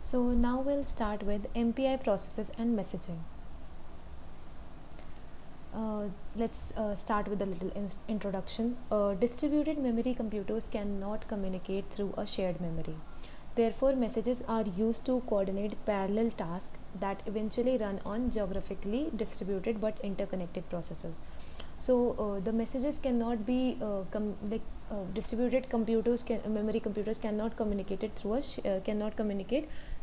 So now we'll start with MPI processes and messaging. Let's start with a little introduction. Distributed memory computers cannot communicate through a shared memory. Therefore, messages are used to coordinate parallel tasks that eventually run on geographically distributed but interconnected processors. So the messages cannot be distributed computers memory computers cannot communicate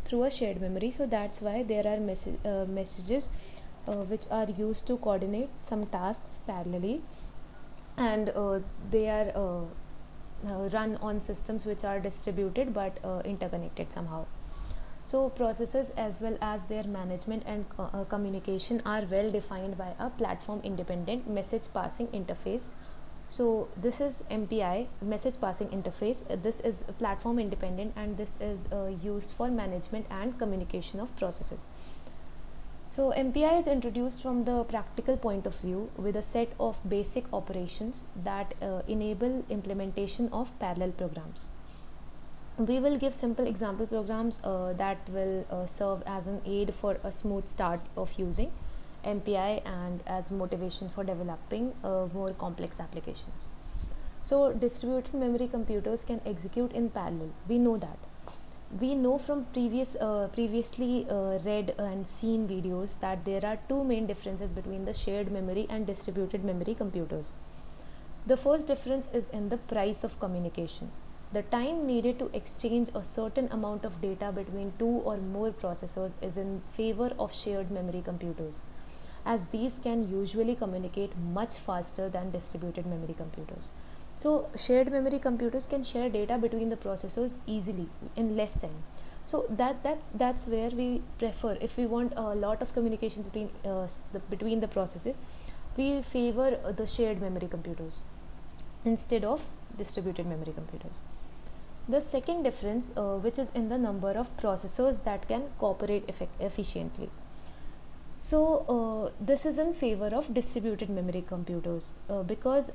through a shared memory. So that's why there are messages which are used to coordinate some tasks parallelly, and they are run on systems which are distributed but interconnected somehow. So processes as well as their management and communication are well defined by a platform independent message passing interface. So this is MPI, message passing interface. This is platform independent, and this is used for management and communication of processes. So MPI is introduced from the practical point of view with a set of basic operations that enable implementation of parallel programs. We will give simple example programs that will serve as an aid for a smooth start of using MPI and as motivation for developing more complex applications. So distributed memory computers can execute in parallel. We know that. We know from previously read and seen videos that there are two main differences between the shared memory and distributed memory computers. The first difference is in the price of communication. The time needed to exchange a certain amount of data between two or more processors is in favor of shared memory computers, as these can usually communicate much faster than distributed memory computers. So shared memory computers can share data between the processors easily in less time. So that's where we prefer. If we want a lot of communication between the processes, we favor the shared memory computers instead of distributed memory computers. The second difference, which is in the number of processors that can cooperate efficiently. So this is in favor of distributed memory computers because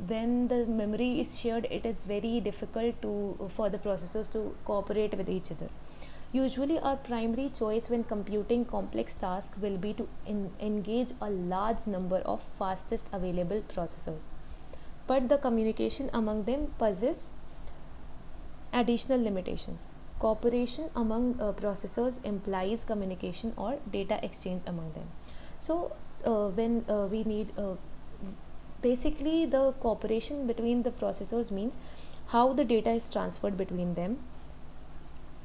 when the memory is shared, it is very difficult for the processors to cooperate with each other. Usually our primary choice when computing complex tasks will be to engage a large number of fastest available processors. But the communication among them possess additional limitations. Cooperation among processors implies communication or data exchange among them. So when we need basically the cooperation between the processors means how the data is transferred between them,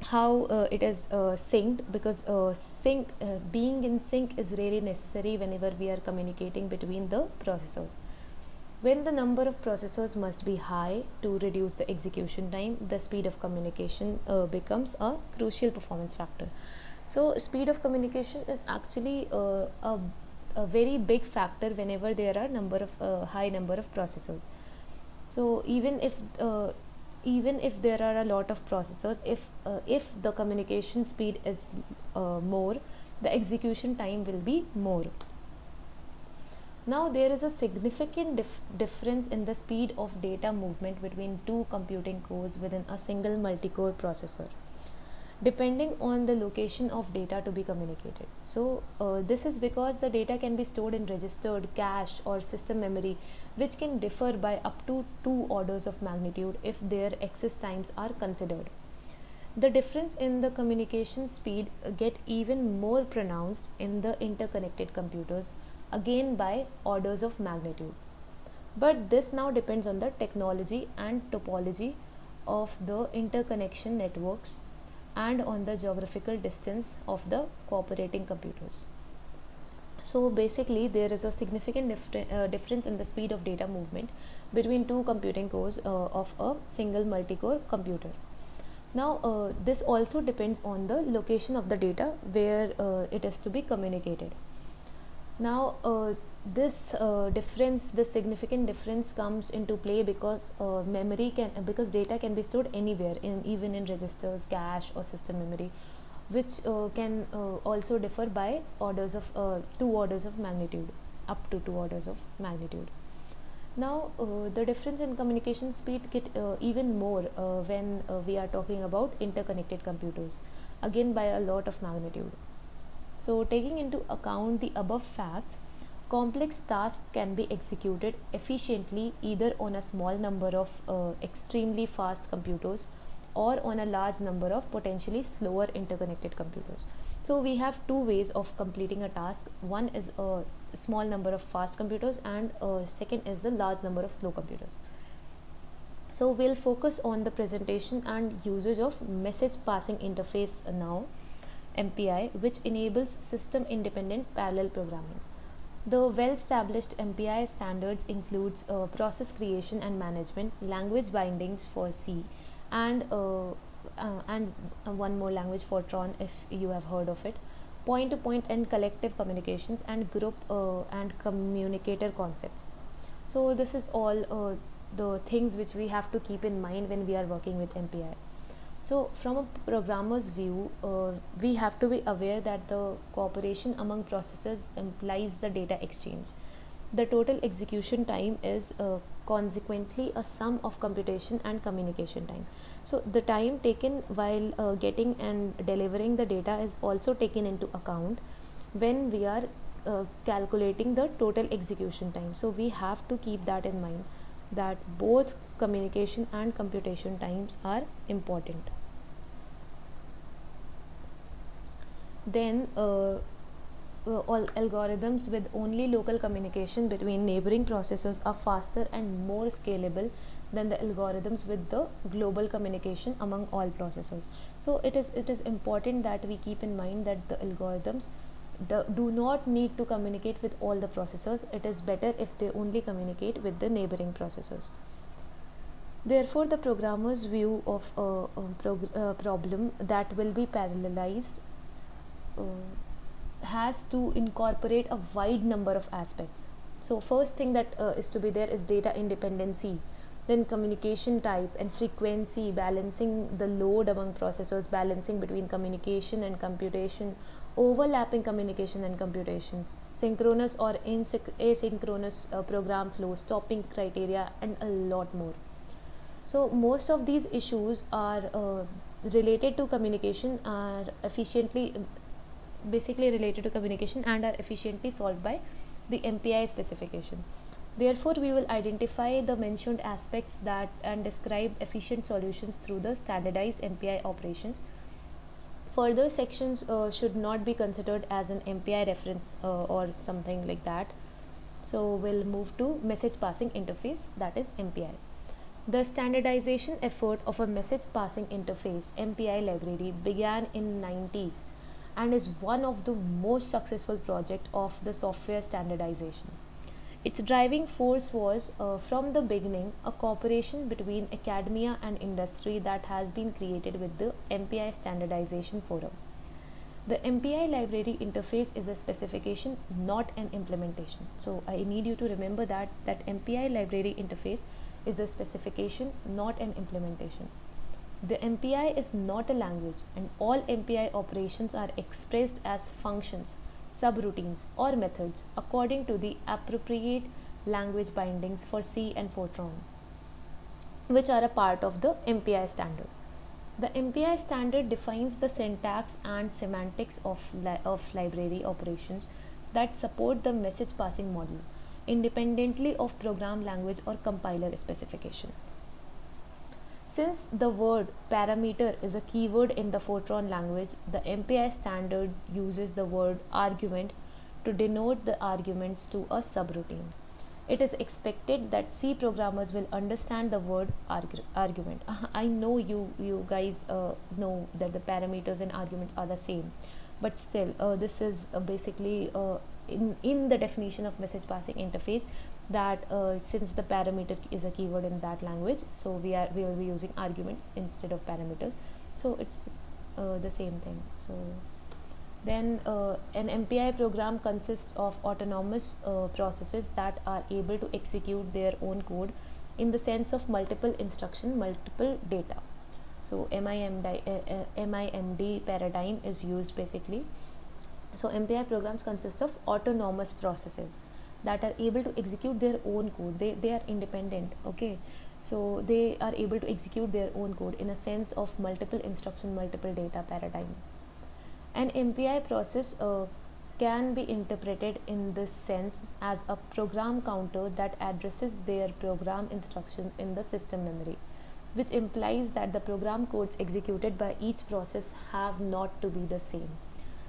how it is synced, because being in sync is really necessary whenever we are communicating between the processors. When the number of processors must be high to reduce the execution time, the speed of communication becomes a crucial performance factor. So speed of communication is actually a very big factor whenever there are high number of processors. So even if there are a lot of processors, if the communication speed is more, the execution time will be more. Now there is a significant difference in the speed of data movement between two computing cores within a single multi-core processor, depending on the location of data to be communicated. So this is because the data can be stored in registered, cache or system memory, which can differ by up to 2 orders of magnitude if their access times are considered. The difference in the communication speed get even more pronounced in the interconnected computers, again by orders of magnitude. But this now depends on the technology and topology of the interconnection networks and on the geographical distance of the cooperating computers. So basically there is a significant difference in the speed of data movement between two computing cores of a single multi-core computer. Now this also depends on the location of the data where it is to be communicated. Now this significant difference comes into play because because data can be stored anywhere, even in registers, cache or system memory, which can also differ by 2 orders of magnitude, up to 2 orders of magnitude. Now, the difference in communication speed get even more when we are talking about interconnected computers, again by a lot of magnitude. So, taking into account the above facts, complex tasks can be executed efficiently either on a small number of extremely fast computers or on a large number of potentially slower interconnected computers. So, we have two ways of completing a task. One is a small number of fast computers, and second is the large number of slow computers. So, we'll focus on the presentation and usage of message passing interface now, MPI, which enables system independent parallel programming. The well-established MPI standards includes process creation and management, language bindings for C, and one more language, Fortran, if you have heard of it, point-to-point and collective communications, and group and communicator concepts. So this is all the things which we have to keep in mind when we are working with MPI. So, from a programmer's view, we have to be aware that the cooperation among processors implies the data exchange. The total execution time is consequently a sum of computation and communication time. So, the time taken while getting and delivering the data is also taken into account when we are calculating the total execution time. So, we have to keep that in mind, that both communication and computation times are important. Then all algorithms with only local communication between neighboring processors are faster and more scalable than the algorithms with the global communication among all processors. So it is important that we keep in mind that the algorithms do not need to communicate with all the processors. It is better if they only communicate with the neighboring processors. Therefore, the programmer's view of a problem that will be parallelized has to incorporate a wide number of aspects. So first thing that is to be there is data independency, then communication type and frequency, balancing the load among processors, balancing between communication and computation, overlapping communication and computation, synchronous or asynchronous program flow, stopping criteria, and a lot more. So most of these issues are related to communication, are efficiently basically related to communication and are efficiently solved by the MPI specification. Therefore, we will identify the mentioned aspects that and describe efficient solutions through the standardized MPI operations. Further sections should not be considered as an MPI reference or something like that. So we'll move to message passing interface, that is MPI. The standardization effort of a message passing interface MPI library began in 90s and is one of the most successful projects of the software standardization. Its driving force was, from the beginning, a cooperation between academia and industry that has been created with the MPI Standardization Forum. The MPI library interface is a specification, not an implementation. So I need you to remember that MPI library interface is a specification, not an implementation. The MPI is not a language, and all MPI operations are expressed as functions, subroutines, or methods according to the appropriate language bindings for C and Fortran, which are a part of the MPI standard. The MPI standard defines the syntax and semantics of library operations that support the message passing model, independently of program language or compiler specification. Since the word parameter is a keyword in the Fortran language, the MPI standard uses the word argument to denote the arguments to a subroutine. It is expected that C programmers will understand the word argument. I know you guys know that the parameters and arguments are the same, but still this is basically in the definition of message passing interface, that since the parameter is a keyword in that language, so we will be using arguments instead of parameters. So it's the same thing. So then an MPI program consists of autonomous processes that are able to execute their own code in the sense of multiple instruction, multiple data. So MIMD paradigm is used basically. So MPI programs consist of autonomous processes that are able to execute their own code. They are independent, okay, so they are able to execute their own code in a sense of multiple instruction, multiple data paradigm. An MPI process can be interpreted in this sense as a program counter that addresses their program instructions in the system memory, which implies that the program codes executed by each process have not to be the same.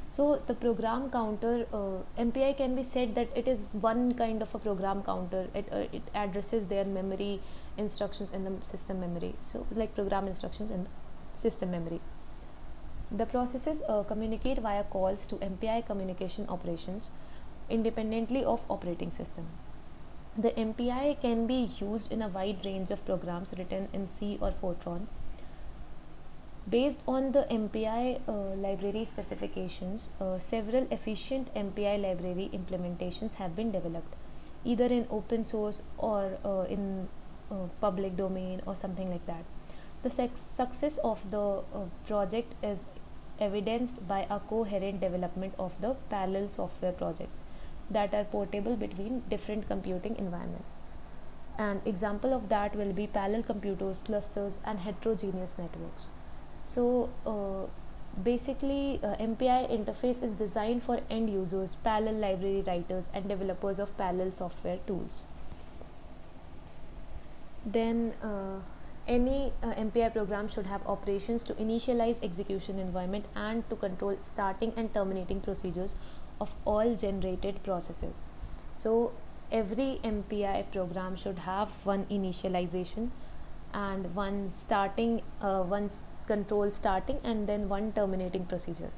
So the program counter, MPI can be said that it is one kind of a program counter. It addresses their memory instructions in the system memory, so like program instructions in the system memory. The processes communicate via calls to MPI communication operations independently of operating system. The MPI can be used in a wide range of programs written in C or Fortran. Based on the MPI library specifications, several efficient MPI library implementations have been developed, either in open source or in public domain or something like that. The success of the project is evidenced by a coherent development of the parallel software projects that are portable between different computing environments. An example of that will be parallel computers, clusters, and heterogeneous networks. So basically MPI interface is designed for end users, parallel library writers, and developers of parallel software tools. Then any MPI program should have operations to initialize execution environment and to control starting and terminating procedures of all generated processes. So every MPI program should have one initialization and one starting, one control starting, and then one terminating procedure.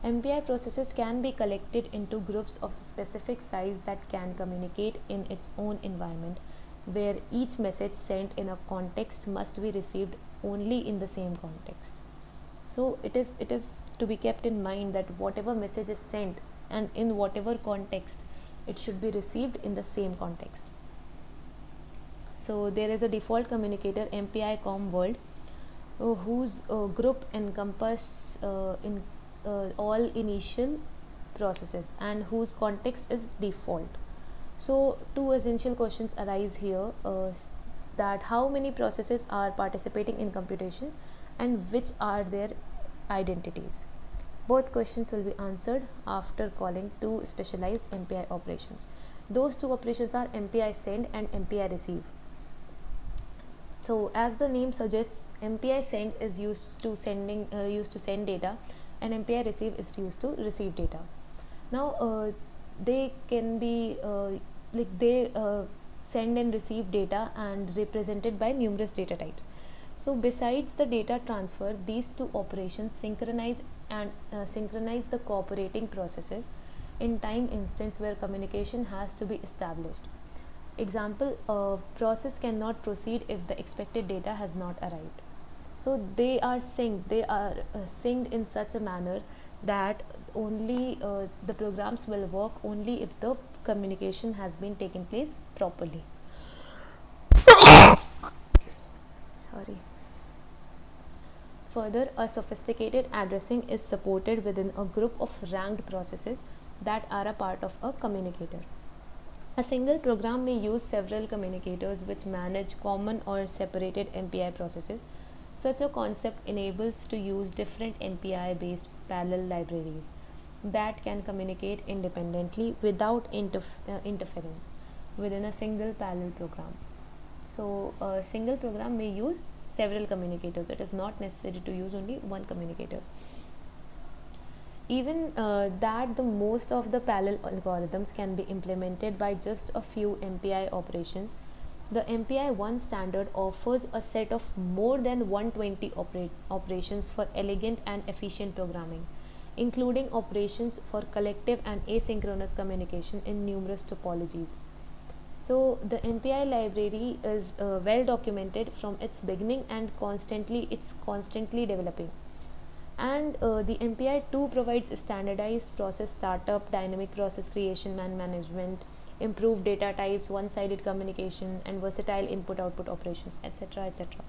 MPI processes can be collected into groups of specific size that can communicate in its own environment, where each message sent in a context must be received only in the same context. So it is to be kept in mind that whatever message is sent and in whatever context, it should be received in the same context. So there is a default communicator, MPI COM world, whose group encompass all initial processes and whose context is default. So two essential questions arise here, that how many processes are participating in computation and which are their identities. Both questions will be answered after calling two specialized MPI operations. Those two operations are MPI send and MPI receive. So as the name suggests, MPI send is used to send data, and MPI receive is used to receive data. Now they can be send and receive data and represented by numerous data types. So besides the data transfer, these two operations synchronize the cooperating processes in time instance where communication has to be established. Example, a process cannot proceed if the expected data has not arrived. So they are synced in such a manner that only the programs will work only if the communication has been taken place properly. Sorry. Further, a sophisticated addressing is supported within a group of ranked processes that are a part of a communicator. A single program may use several communicators which manage common or separated MPI processes. Such a concept enables to use different MPI-based parallel libraries that can communicate independently without interference within a single parallel program. So a single program may use several communicators. It is not necessary to use only one communicator. Even that the most of the parallel algorithms can be implemented by just a few MPI operations. The MPI 1 standard offers a set of more than 120 operations for elegant and efficient programming, including operations for collective and asynchronous communication in numerous topologies. So the MPI library is well documented from its beginning and it's constantly developing. And the MPI 2 provides standardized process startup, dynamic process creation and management, improved data types, one-sided communication, and versatile input-output operations, etc. etc.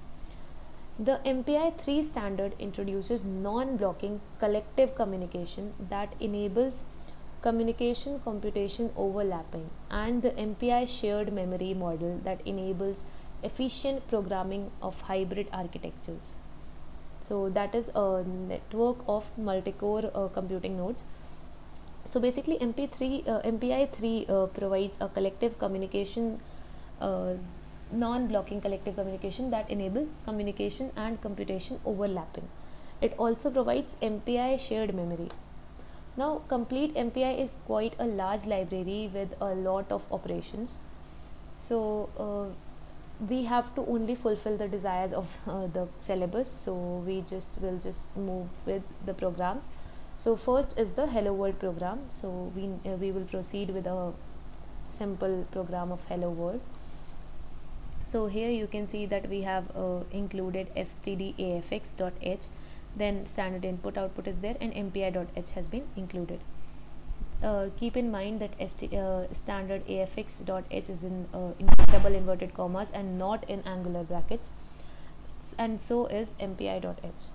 The MPI 3 standard introduces non-blocking collective communication that enables communication computation overlapping, and the MPI shared memory model that enables efficient programming of hybrid architectures. So that is a network of multi-core computing nodes. So basically MPI3 provides a collective communication, non-blocking collective communication that enables communication and computation overlapping. It also provides MPI shared memory. Now complete MPI is quite a large library with a lot of operations. So we have to only fulfill the desires of the syllabus, so we will just move with the programs. So first is the hello world program. So we will proceed with a simple program of hello world. So here you can see that we have included stdafx.h, then standard input output is there, and mpi.h has been included. Keep in mind that standard afx.h is in double inverted commas and not in angular brackets, and so is mpi.h.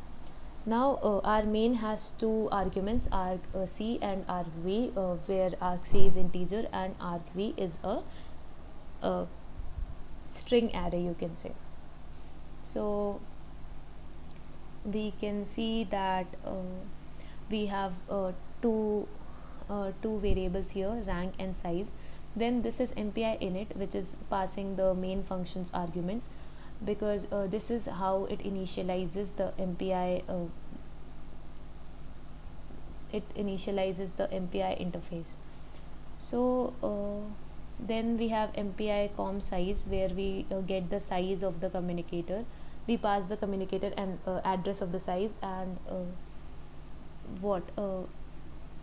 Now our main has two arguments, argc and argv, where argc is integer and argv is a string array, you can say. So we can see that we have two variables here, rank and size. Then this is MPI init, which is passing the main function's arguments, because this is how it initializes the MPI. It initializes the MPI interface. So then we have MPI com size, where we get the size of the communicator. We pass the communicator and address of the size, and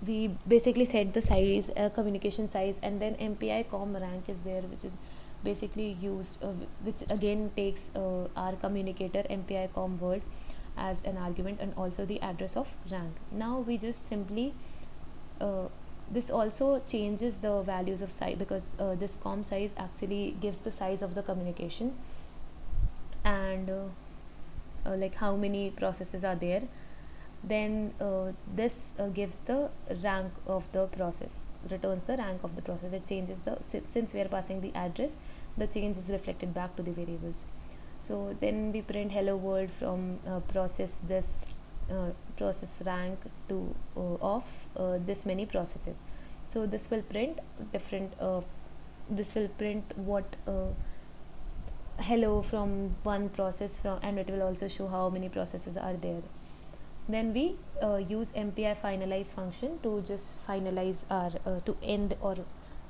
we basically set the size, communication size, and then MPI com rank is there, which is basically used, which again takes our communicator MPI com word as an argument, and also the address of rank. Now we just simply this also changes the values of size, because this com size actually gives the size of the communication, and like how many processes are there. Then this gives the rank of the process, returns the rank of the process. It changes the, since we are passing the address, the change is reflected back to the variables. So then we print hello world from process this process rank to of this many processes. So this will print different this will print what hello from one process from, and it will also show how many processes are there. Then we use MPI finalize function to just finalize our to end, or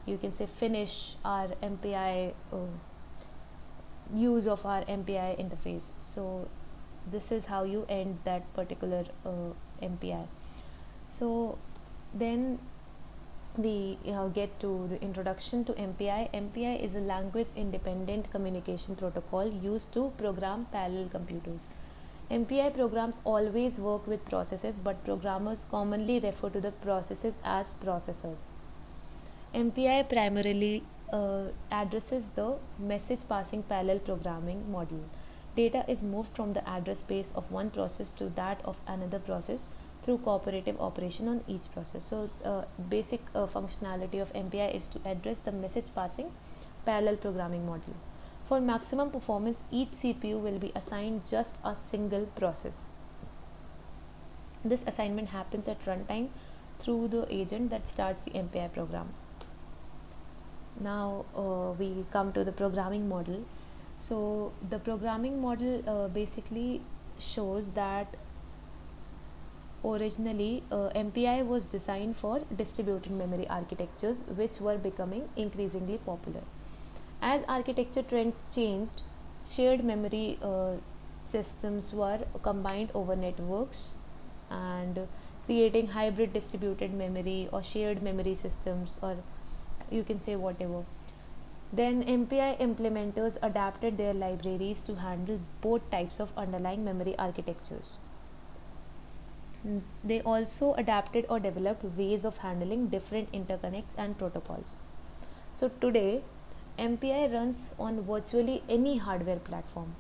you can say finish our MPI use of our MPI interface. So this is how you end that particular MPI. So then we get to the introduction to MPI. MPI is a language independent communication protocol used to program parallel computers. MPI programs always work with processes, but programmers commonly refer to the processes as processors. MPI primarily addresses the message passing parallel programming model. Data is moved from the address space of one process to that of another process through cooperative operation on each process. So basic functionality of MPI is to address the message passing parallel programming model. For maximum performance, each CPU will be assigned just a single process. This assignment happens at runtime through the agent that starts the MPI program. Now we come to the programming model. So the programming model basically shows that originally MPI was designed for distributed memory architectures, which were becoming increasingly popular. As architecture trends changed, shared memory systems were combined over networks, and creating hybrid distributed memory or shared memory systems, or you can say whatever. Then MPI implementers adapted their libraries to handle both types of underlying memory architectures. They also adapted or developed ways of handling different interconnects and protocols. So today, MPI runs on virtually any hardware platform,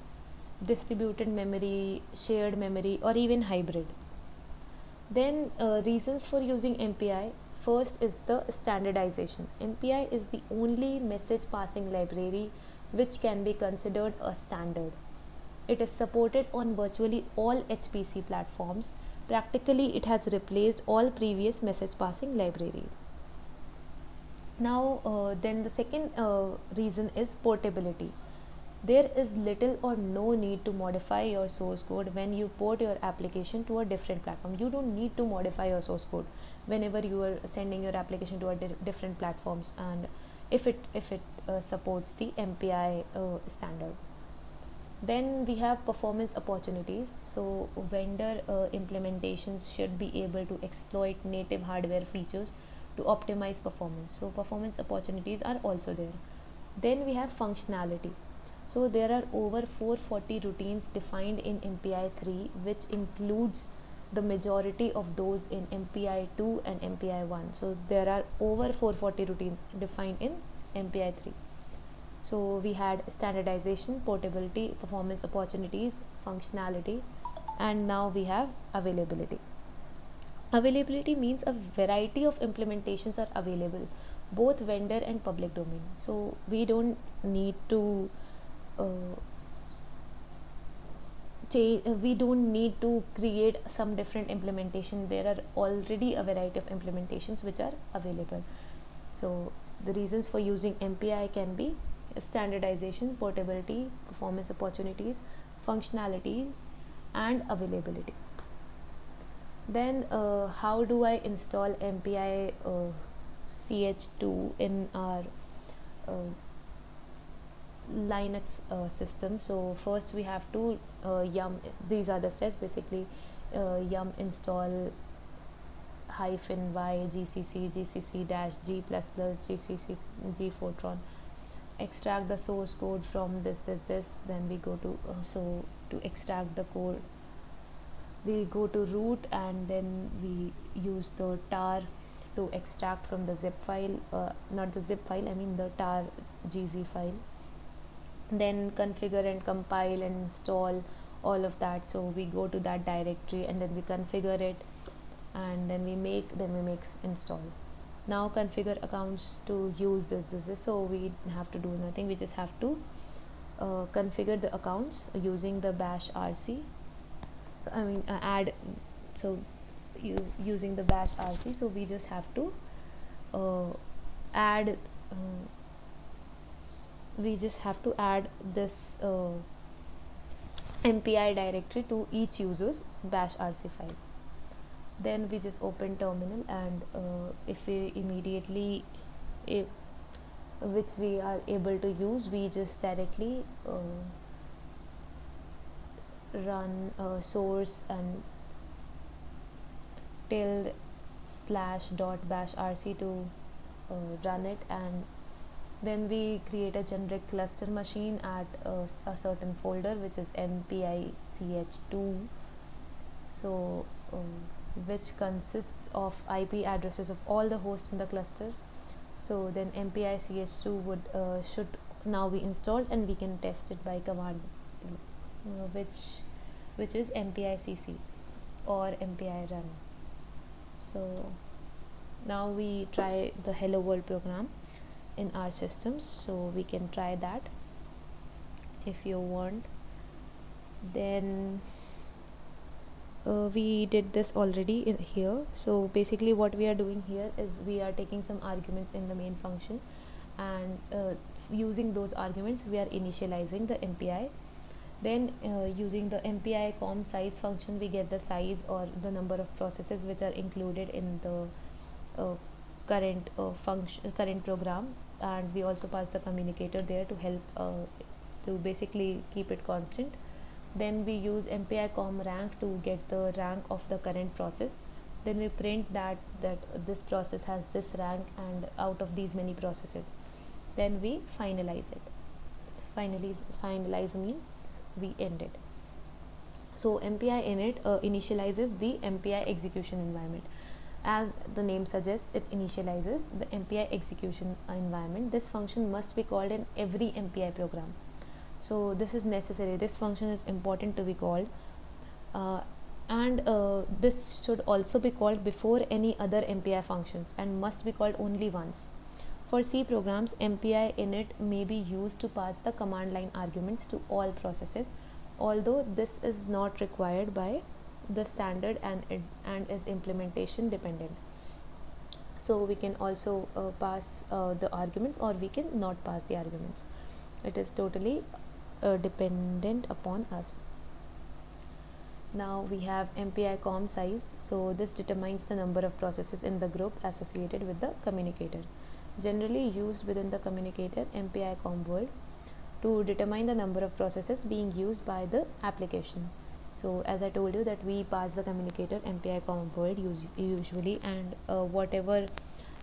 distributed memory, shared memory, or even hybrid. Then reasons for using MPI. First is the standardization. MPI is the only message passing library which can be considered a standard. It is supported on virtually all HPC platforms. Practically, it has replaced all previous message passing libraries. Now, then the second reason is portability. There is little or no need to modify your source code when you port your application to a different platform. You don't need to modify your source code whenever you are sending your application to a different platforms, and if it supports the MPI standard. Then we have performance opportunities. So vendor implementations should be able to exploit native hardware features to optimize performance. So performance opportunities are also there. Then we have functionality. So there are over 440 routines defined in MPI 3, which includes the majority of those in MPI 2 and MPI 1. So there are over 440 routines defined in MPI 3. So we had standardization, portability, performance opportunities, functionality, and now we have availability. Availability means a variety of implementations are available, both vendor and public domain. So we don't need to we don't need to create some different implementation. There are already a variety of implementations which are available. So the reasons for using MPI can be standardization, portability, performance opportunities, functionality, and availability. Then how do I install MPI CH2 in our Linux system? So first we have to yum, these are the steps basically, yum install -y gcc dash g++ gcc g fortran, extract the source code from this. Then we go to so to extract the code we go to root, and then we use the tar to extract from the zip file, not the zip file, I mean the tar gz file. Then configure and compile and install all of that. So we go to that directory and then we configure it, and then we make install. Now configure accounts to use this. So we have to do nothing, we just have to configure the accounts using the bash rc. Add, so using the bash rc, so we just have to add this MPI directory to each user's bash rc file. Then we just open terminal, and if we immediately which we are able to use, we just directly run source and ~/.bash_rc to run it, and then we create a generic cluster machine at a certain folder which is MPI-CH2, so which consists of IP addresses of all the hosts in the cluster. So then MPI-CH2 would should now be installed, and we can test it by command which is MPI-CC or MPI-run. So now we try the hello world program in our systems, so we can try that if you want. Then we did this already in here. So basically what we are doing here is we are taking some arguments in the main function, and using those arguments we are initializing the MPI. Then using the MPI com size function, we get the size or the number of processes which are included in the current program, and we also pass the communicator there to help to basically keep it constant. Then we use MPI com rank to get the rank of the current process. Then we print that this process has this rank and out of these many processes. Then we finalize it. Finalize means we end it. So MPI init initializes the MPI execution environment. As the name suggests, it initializes the MPI execution environment. This function must be called in every MPI program. So this is necessary. This function is important to be called. And this should also be called before any other MPI functions and must be called only once. For C programs, MPI init may be used to pass the command line arguments to all processes, although this is not required by the standard and is implementation dependent. So we can also pass the arguments, or we can not pass the arguments. It is totally dependent upon us. Now we have MPI com size. So this determines the number of processes in the group associated with the communicator. Generally used within the communicator MPI com word to determine the number of processes being used by the application. So as I told you that we pass the communicator MPI com word usually, and whatever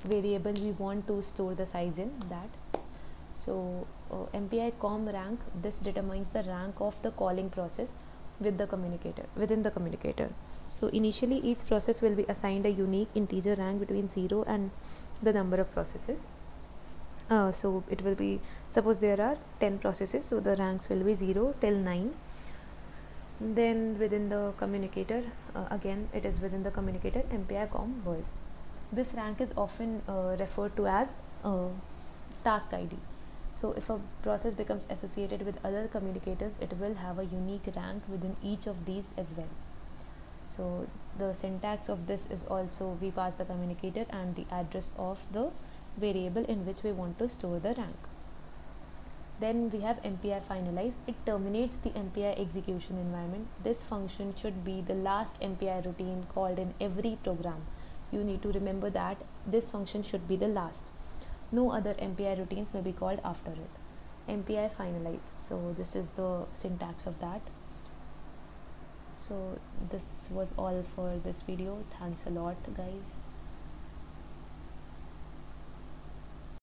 variable we want to store the size in that. So MPI com rank, this determines the rank of the calling process with the communicator within the communicator. So initially each process will be assigned a unique integer rank between 0 and the number of processes. So it will be, suppose there are 10 processes, so the ranks will be 0 till 9. Then within the communicator, again it is within the communicator MPI com word. This rank is often referred to as task ID. So if a process becomes associated with other communicators, it will have a unique rank within each of these as well. So the syntax of this is also, we pass the communicator and the address of the variable in which we want to store the rank. Then we have MPI finalize. It terminates the MPI execution environment. This function should be the last MPI routine called in every program. You need to remember that this function should be the last. No other MPI routines may be called after it. MPI finalize. So this is the syntax of that. So this was all for this video. Thanks a lot, guys.